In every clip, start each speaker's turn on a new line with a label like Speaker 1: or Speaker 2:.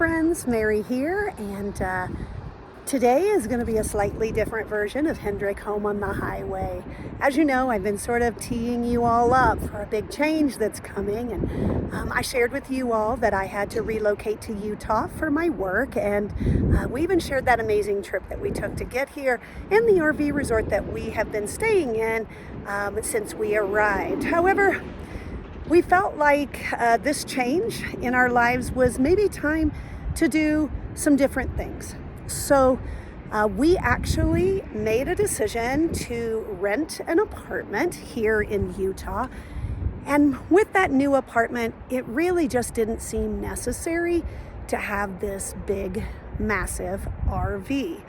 Speaker 1: friends, Mary here, and today is going to be a slightly different version of Hendrick Home on the Highway. As you know, I've been sort of teeing you all up for a big change that's coming, and I shared with you all that I had to relocate to Utah for my work, and we even shared that amazing trip that we took to get here and the RV resort that we have been staying in since we arrived. However, we felt like this change in our lives was maybe time to do some different things. So we actually made a decision to rent an apartment here in Utah. And with that new apartment, it really just didn't seem necessary to have this big, massive RV.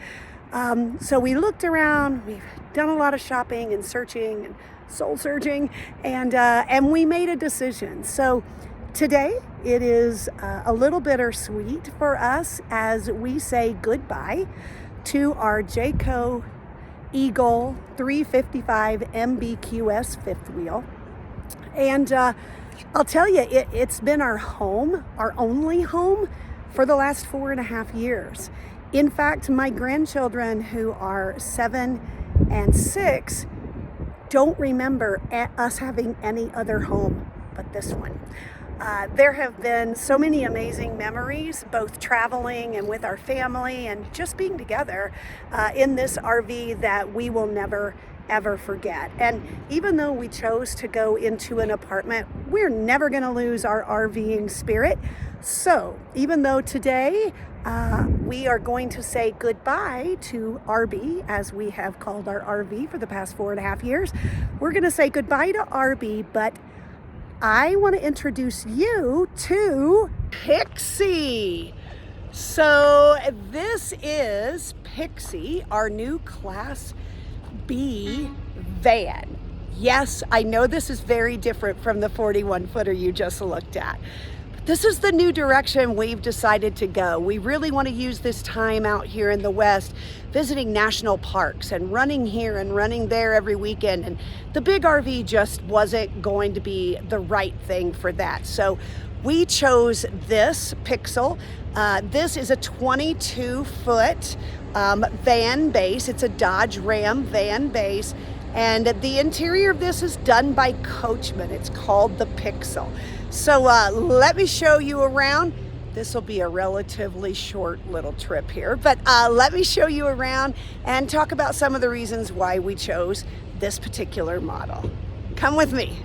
Speaker 1: So we looked around, we've done a lot of shopping and searching and soul searching, and we made a decision. So today it is a little bittersweet for us as we say goodbye to our Jayco Eagle 355 MBQS fifth wheel. And I'll tell you, it's been our home, our only home for the last 4.5 years. In fact, my grandchildren, who are 7 and 6, don't remember us having any other home but this one. There have been so many amazing memories, both traveling and with our family and just being together in this RV that we will never ever forget. And even though we chose to go into an apartment, we're never going to lose our RVing spirit. So even though today we are going to say goodbye to RB, as we have called our RV for the past 4.5 years, we're going to say goodbye to RB, but I want to introduce you to Pixie. So this is Pixie, our new Class B van. Yes, I know this is very different from the 41-footer you just looked at. This is the new direction we've decided to go. We really want to use this time out here in the West, visiting national parks and running here and running there every weekend. And the big RV just wasn't going to be the right thing for that. So we chose this Pixel. This is a 22-foot van base. It's a Dodge Ram van base. And the interior of this is done by Coachman. It's called the Pixel. So let me show you around. This will be a relatively short little trip here, but let me show you around and talk about some of the reasons why we chose this particular model. Come with me.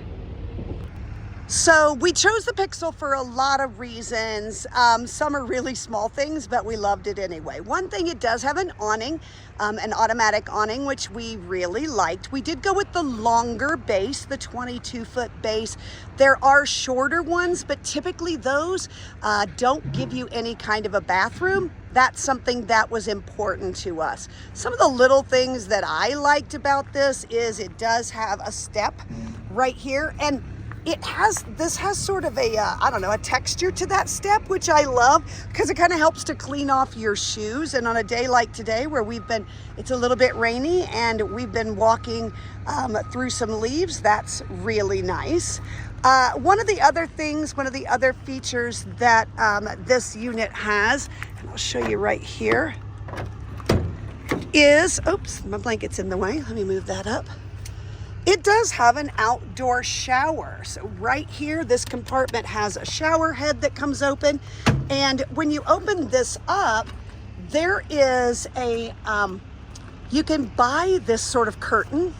Speaker 1: So we chose the Pixel for a lot of reasons. Some are really small things, but we loved it anyway. One thing, it does have an awning, an automatic awning, which we really liked. We did go with the longer base, the 22-foot base. There are shorter ones, but typically those don't give you any kind of a bathroom. That's something that was important to us. Some of the little things that I liked about this is it does have a step right here, and this has sort of a, I don't know, a texture to that step, which I love because it kind of helps to clean off your shoes. And on a day like today where it's a little bit rainy and we've been walking through some leaves, that's really nice. One of the other features that this unit has, and I'll show you right here, is, oops, my blanket's in the way. Let me move that up. It does have an outdoor shower. So right here, this compartment has a shower head that comes open. And when you open this up, there is you can buy this sort of curtain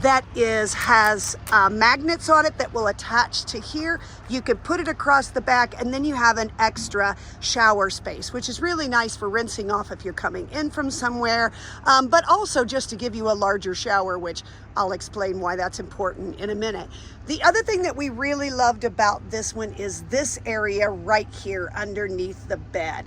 Speaker 1: that has magnets on it that will attach to here. You can put it across the back, and then you have an extra shower space, which is really nice for rinsing off if you're coming in from somewhere, but also just to give you a larger shower, which I'll explain why that's important in a minute. The other thing that we really loved about this one is this area right here underneath the bed.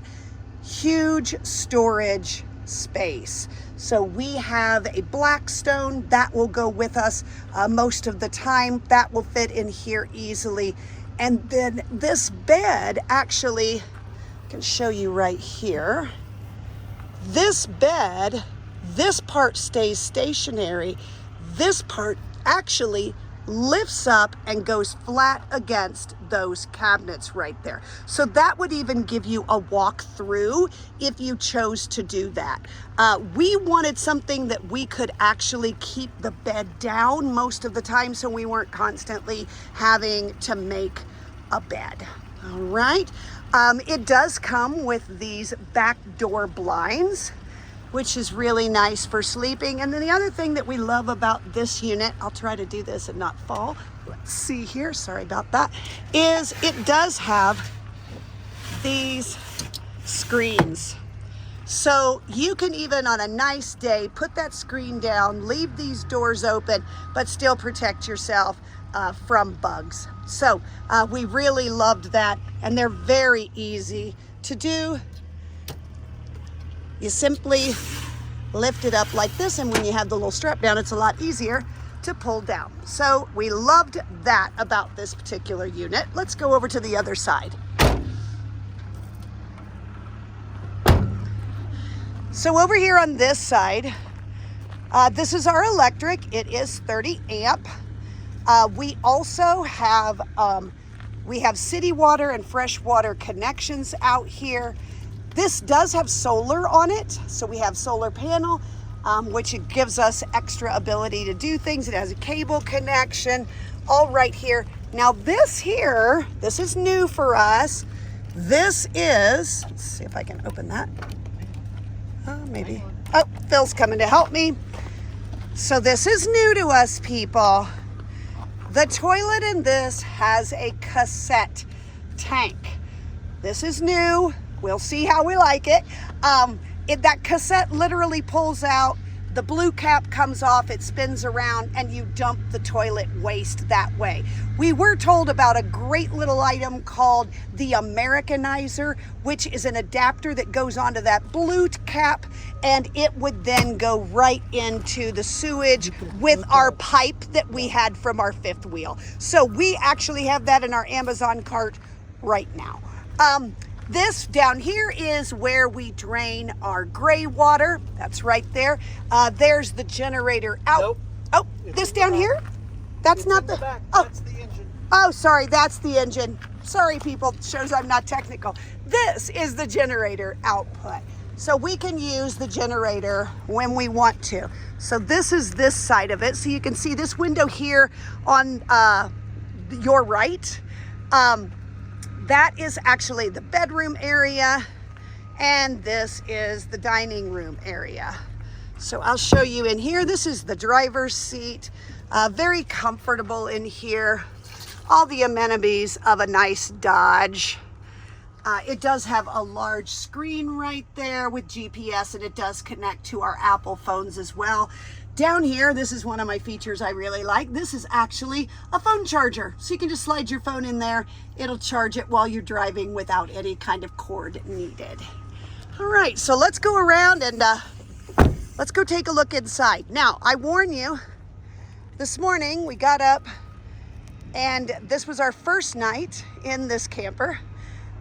Speaker 1: Huge storage space. So we have a Blackstone that will go with us most of the time. That will fit in here easily. And then this bed, actually, I can show you right here. This bed, this part stays stationary. This part actually lifts up and goes flat against those cabinets right there. So that would even give you a walk through if you chose to do that. We wanted something that we could actually keep the bed down most of the time, so we weren't constantly having to make a bed. All right. It does come with these back door blinds, which is really nice for sleeping. And then the other thing that we love about this unit, I'll try to do this and not fall. Let's see here, sorry about that, is it does have these screens. So you can even on a nice day, put that screen down, leave these doors open, but still protect yourself from bugs. So we really loved that, and they're very easy to do. You simply lift it up like this, and when you have the little strap down, it's a lot easier to pull down. So we loved that about this particular unit. Let's go over to the other side. So over here on this side, this is our electric. It is 30 amp. We also have city water and fresh water connections out here. This does have solar on it, so we have solar panel, which it gives us extra ability to do things. It has a cable connection, all right here. Now this here, this is new for us. This is, let's see if I can open that. Maybe. Oh, Phil's coming to help me. So this is new to us, people. The toilet in this has a cassette tank. This is new. We'll see how we like it. That cassette literally pulls out, the blue cap comes off, it spins around, and you dump the toilet waste that way. We were told about a great little item called the Americanizer, which is an adapter that goes onto that blue cap, and it would then go right into the sewage with our pipe that we had from our fifth wheel. So we actually have that in our Amazon cart right now. This down here is where we drain our gray water. That's right there. There's the generator out.
Speaker 2: Nope.
Speaker 1: Oh, this down here? That's not the
Speaker 2: back.
Speaker 1: Oh.
Speaker 2: That's the engine.
Speaker 1: Oh, sorry, that's the engine. Sorry, people, shows I'm not technical. This is the generator output. So we can use the generator when we want to. So this is this side of it. So you can see this window here on your right. That is actually the bedroom area, and this is the dining room area. So I'll show you in here. This is the driver's seat. Very comfortable in here. All the amenities of a nice Dodge. It does have a large screen right there with GPS, and it does connect to our Apple phones as well. Down here, this is one of my features I really like. This is actually a phone charger. So you can just slide your phone in there. It'll charge it while you're driving without any kind of cord needed. All right, so let's go around and let's go take a look inside. Now, I warn you, this morning we got up and this was our first night in this camper.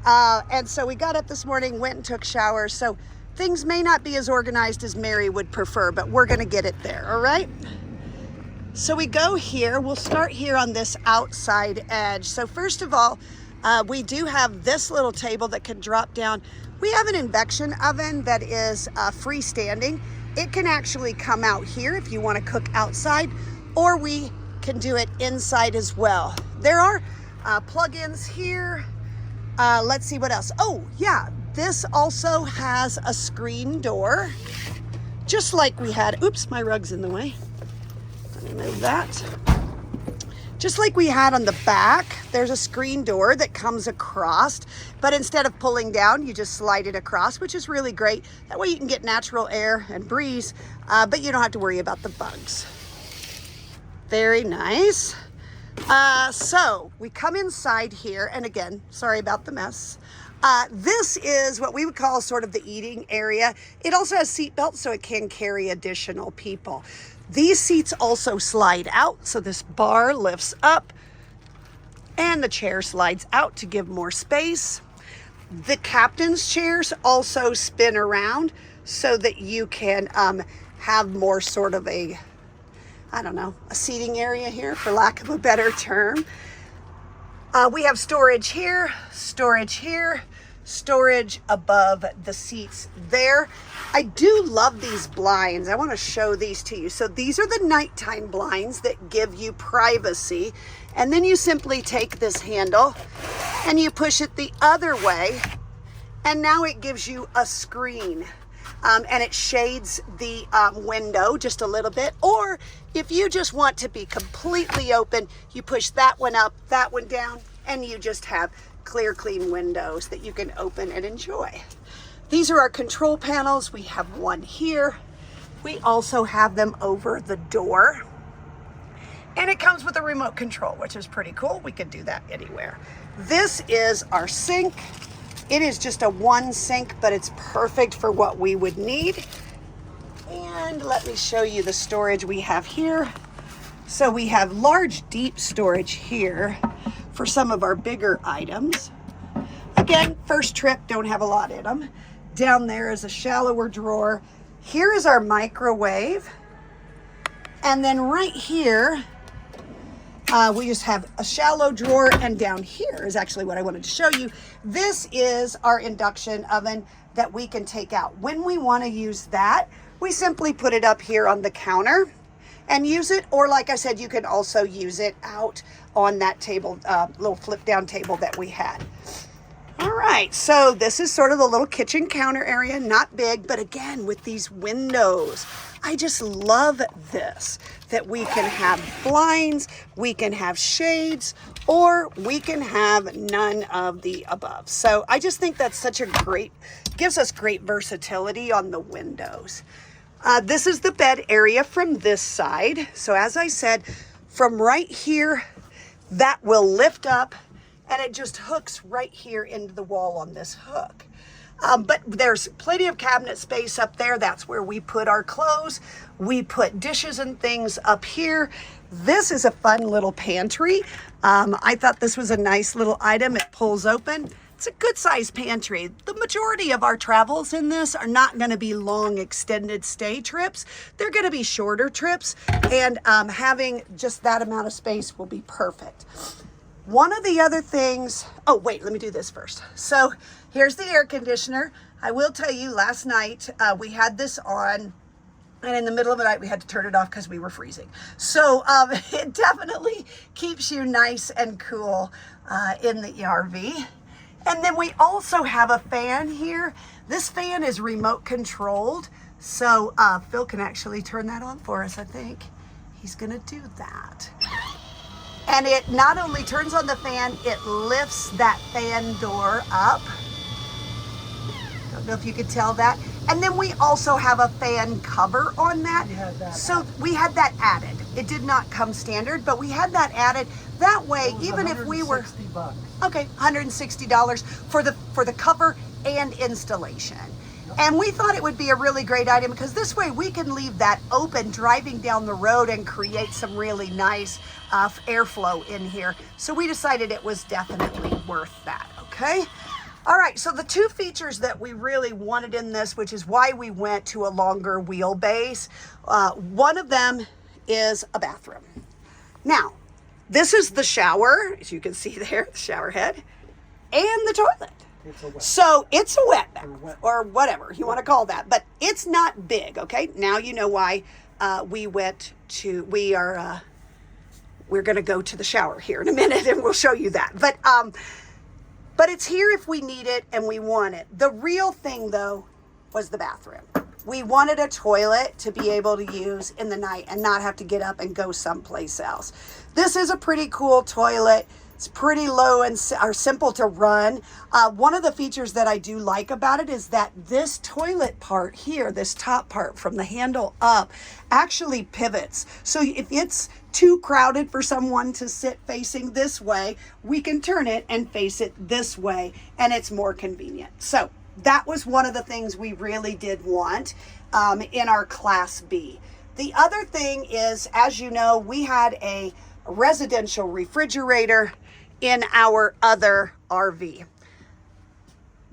Speaker 1: And so we got up this morning, went and took showers. So things may not be as organized as Mary would prefer, but we're gonna get it there, all right? So we go here, we'll start here on this outside edge. So first of all, we do have this little table that can drop down. We have an induction oven that is freestanding. It can actually come out here if you wanna cook outside, or we can do it inside as well. There are plug-ins here. Let's see what else. Oh yeah, this also has a screen door, just like we had. Oops, my rug's in the way. Let me move that. Just like we had on the back, there's a screen door that comes across, but instead of pulling down, you just slide it across, which is really great. That way you can get natural air and breeze, but you don't have to worry about the bugs. Very nice. So we come inside here, and again, sorry about the mess. This is what we would call sort of the eating area. It also has seat belts, so it can carry additional people. These seats also slide out, so this bar lifts up and the chair slides out to give more space. The captain's chairs also spin around so that you can have more sort of a I don't know, a seating area here, for lack of a better term. We have storage here, storage above the seats there. I do love these blinds. I want to show these to you. So these are the nighttime blinds that give you privacy. And then you simply take this handle and you push it the other way. And now it gives you a screen. And it shades the window just a little bit. Or if you just want to be completely open, you push that one up, that one down, and you just have clear, clean windows that you can open and enjoy. These are our control panels. We have one here. We also have them over the door. And it comes with a remote control, which is pretty cool. We can do that anywhere. This is our sink. It is just a one sink, but it's perfect for what we would need. And let me show you the storage we have here. So we have large, deep storage here for some of our bigger items. Again, first trip, don't have a lot in them. Down there is a shallower drawer. Here is our microwave. And then right here, we just have a shallow drawer, and down here is actually what I wanted to show you. This is our induction oven that we can take out. When we want to use that, we simply put it up here on the counter and use it, or like I said, you can also use it out on that table, little flip down table that we had. All right, so this is sort of the little kitchen counter area, not big, but again, with these windows, I just love this, that we can have blinds, we can have shades, or we can have none of the above. So I just think that's such a great, gives us great versatility on the windows. This is the bed area from this side. So as I said, from right here, that will lift up and it just hooks right here into the wall on this hook. But there's plenty of cabinet space up there. That's where we put our clothes. We put dishes and things up here. This is a fun little pantry. I thought this was a nice little item. It pulls open. It's a good sized pantry. The majority of our travels in this are not going to be long extended stay trips. They're going to be shorter trips, and having just that amount of space will be perfect. One of the other things, oh wait, let me do this first. So here's the air conditioner. I will tell you, last night we had this on, and in the middle of the night we had to turn it off because we were freezing. So it definitely keeps you nice and cool in the RV. And then we also have a fan here. This fan is remote controlled. So Phil can actually turn that on for us, I think. He's gonna do that. And it not only turns on the fan, it lifts that fan door up. Don't know if you could tell that. And then we also have a fan cover on that. So we had that added. It did not come standard, but we had that added. That way, even if we were, okay, $160 for the cover and installation. And we thought it would be a really great item because this way we can leave that open driving down the road and create some really nice airflow in here. So we decided it was definitely worth that, okay? All right, so the two features that we really wanted in this, which is why we went to a longer wheelbase, one of them is a bathroom. Now, this is the shower, as you can see there, the shower head, and the toilet. So it's a wet bath, or whatever you want to call that, but it's not big, okay? Now you know why we're going to go to the shower here in a minute, and we'll show you that. But it's here if we need it and we want it. The real thing, though, was the bathroom. We wanted a toilet to be able to use in the night and not have to get up and go someplace else. This is a pretty cool toilet. It's pretty low and simple to run. One of the features that I do like about it is that this toilet part here, this top part from the handle up, actually pivots. So if it's too crowded for someone to sit facing this way, we can turn it and face it this way, and it's more convenient. So that was one of the things we really did want in our Class B. The other thing is, as you know, we had a residential refrigerator in our other RV.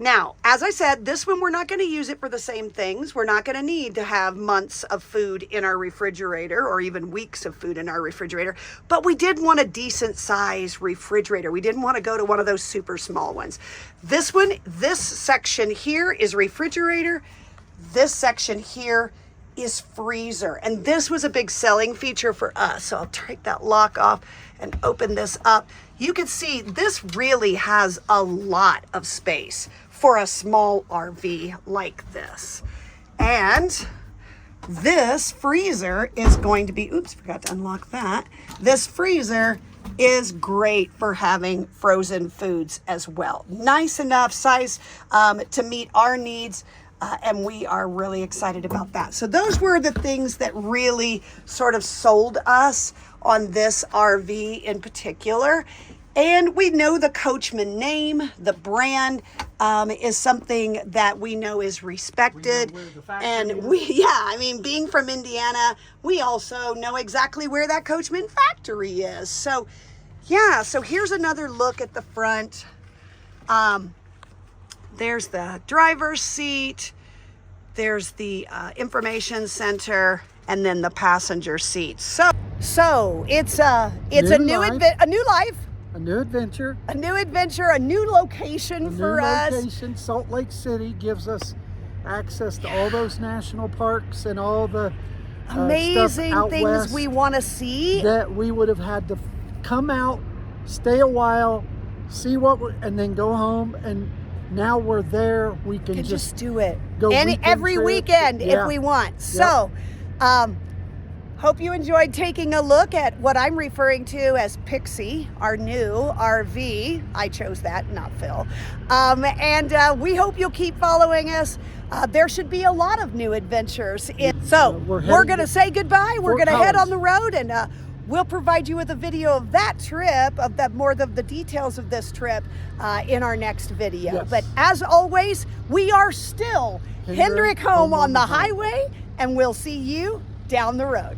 Speaker 1: Now, as I said, this one we're not going to use it for the same things. We're not going to need to have months of food in our refrigerator or even weeks of food in our refrigerator, but we did want a decent size refrigerator. We didn't want to go to one of those super small ones. This one, this section here is refrigerator. This section here is freezer. And this was a big selling feature for us. So I'll take that lock off and open this up. You can see this really has a lot of space for a small RV like this. And this freezer is going to be, oops, forgot to unlock that. This freezer is great for having frozen foods as well. Nice enough size to meet our needs. And we are really excited about that. So those were the things that really sort of sold us on this RV in particular. And we know the Coachman name, the brand is something that we know is respected. Being from Indiana, we also know exactly where that Coachman factory is. So yeah, so here's another look at the front. There's the driver's seat, there's the information center, and then the passenger seat. So it's a new life.
Speaker 2: A new adventure.
Speaker 1: A new adventure, a new location for us.
Speaker 2: Salt Lake City gives us access to all those national parks and all the
Speaker 1: amazing
Speaker 2: stuff out
Speaker 1: things
Speaker 2: west
Speaker 1: we want to see.
Speaker 2: That we would have had to come out, stay a while, see and then go home. And now we're there. We can just
Speaker 1: do it.
Speaker 2: Go
Speaker 1: every weekend if we want. So, hope you enjoyed taking a look at what I'm referring to as Pixie, our new RV. I chose that, not Phil. We hope you'll keep following us. There should be a lot of new adventures. We're going to say goodbye. We're going to head on the road, and we'll provide you with a video of that trip, of the details of this trip in our next video.
Speaker 2: Yes.
Speaker 1: But as always, we are still Hendrick Home on the highway, and we'll see you down the road.